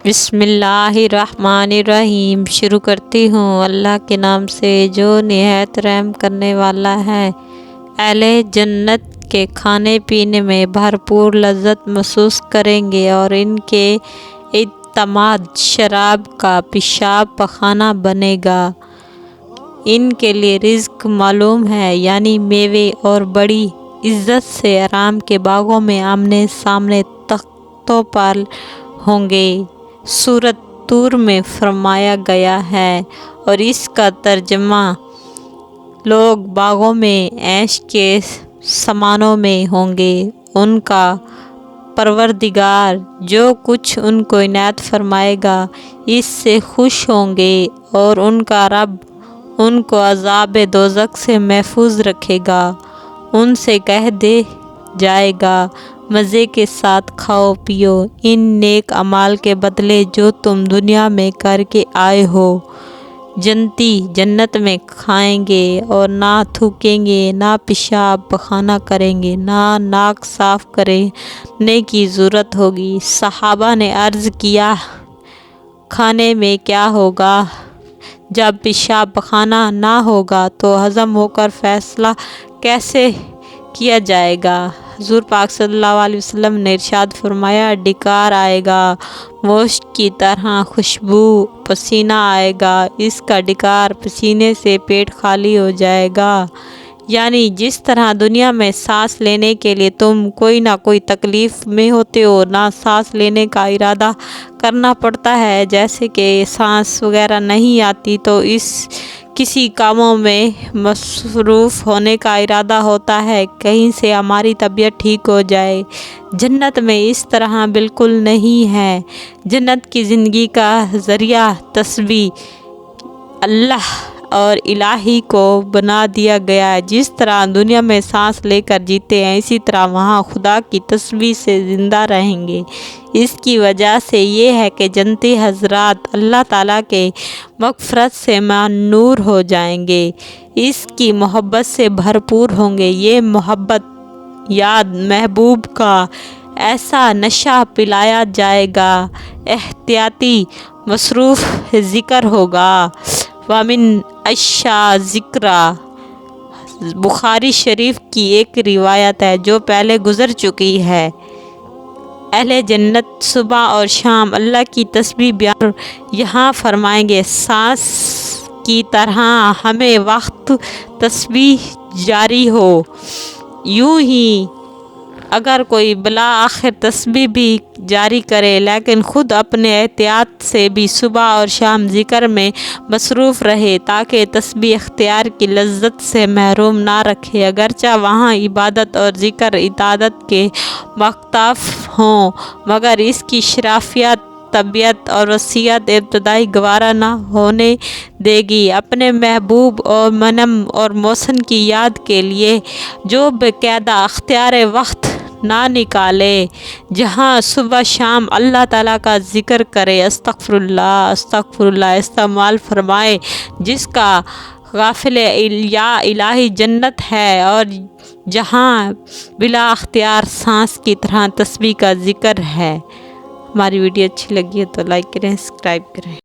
بسم اللہ الرحمن الرحیم۔ شروع کرتی ہوں اللہ کے نام سے جو نہایت رحم کرنے والا ہے۔ اہل جنت کے کھانے پینے میں بھرپور لذت محسوس کریں گے اور ان کے اعتماد شراب کا پیشاب پخانہ بنے گا۔ ان کے لیے رزق معلوم ہے، یعنی میوے، اور بڑی عزت سے آرام کے باغوں میں آمنے سامنے تختوں پر ہوں گے۔ سورۃ طور میں فرمایا گیا ہے اور اس کا ترجمہ لوگ باغوں میں عیش کے سامانوں میں ہوں گے۔ ان کا پروردگار جو کچھ ان کو عنایت فرمائے گا اس سے خوش ہوں گے اور ان کا رب ان کو عذاب دوزخ سے محفوظ رکھے گا۔ ان سے کہہ دیا جائے گا مزے کے ساتھ کھاؤ پیو ان نیک اعمال کے بدلے جو تم دنیا میں کر کے آئے ہو۔ جنتی جنت میں کھائیں گے اور نہ تھوکیں گے، نہ پیشاب پخانہ کریں گے، نہ ناک صاف کرنے کی ضرورت ہوگی۔ صحابہ نے عرض کیا کھانے میں کیا ہوگا؟ جب پیشاب پخانہ نہ ہوگا تو ہضم ہو کر فیصلہ کیسے کیا جائے گا؟ حضور پاک صلی اللہ علیہ وسلم نے ارشاد فرمایا ڈکار آئے گا، مشک کی طرح خوشبو، پسینہ آئے گا، اس کا ڈکار پسینے سے پیٹ خالی ہو جائے گا۔ یعنی جس طرح دنیا میں سانس لینے کے لیے تم کوئی نہ کوئی تکلیف میں ہوتے ہو، نہ سانس لینے کا ارادہ کرنا پڑتا ہے، جیسے کہ سانس وغیرہ نہیں آتی تو کسی کاموں میں مصروف ہونے کا ارادہ ہوتا ہے، کہیں سے ہماری طبیعت ٹھیک ہو جائے۔ جنت میں اس طرح بالکل نہیں ہے۔ جنت کی زندگی کا ذریعہ تسبیح اللہ اور الہی کو بنا دیا گیا ہے۔ جس طرح دنیا میں سانس لے کر جیتے ہیں، اسی طرح وہاں خدا کی تسبیح سے زندہ رہیں گے۔ اس کی وجہ سے یہ ہے کہ جنتی حضرات اللہ تعالیٰ کے مغفرت سے نور ہو جائیں گے، اس کی محبت سے بھرپور ہوں گے۔ یہ محبت یاد محبوب کا ایسا نشہ پلایا جائے گا، احتیاطی مصروف ذکر ہوگا۔ وَمِنْ عَشَاءِ ذِکْرَ بخاری شریف کی ایک روایت ہے جو پہلے گزر چکی ہے۔ اہل جنت صبح اور شام اللہ کی تسبیح بیان یہاں فرمائیں گے سانس کی طرح ہمیں وقت تسبیح جاری ہو۔ یوں ہی اگر کوئی بالآخر تسبیح بھی جاری کرے لیکن خود اپنے احتیاط سے بھی صبح اور شام ذکر میں مصروف رہے تاکہ تسبیح اختیار کی لذت سے محروم نہ رکھے، اگرچہ وہاں عبادت اور ذکر اطاعت کے مخاطب ہوں، مگر اس کی شرافیت طبیعت اور وصیت ابتدائی گوارا نہ ہونے دے گی۔ اپنے محبوب اور منعم اور محسن کی یاد کے لیے جو باقاعدہ اختیار وقت نہ نکالے، جہاں صبح شام اللہ تعالیٰ کا ذکر کرے، استغفر اللہ استعمال فرمائے، جس کا قافلہ یا الہی جنت ہے، اور جہاں بلا اختیار سانس کی طرح تسبیح کا ذکر ہے۔ ہماری ویڈیو اچھی لگی ہے تو لائک کریں، سبسکرائب کریں۔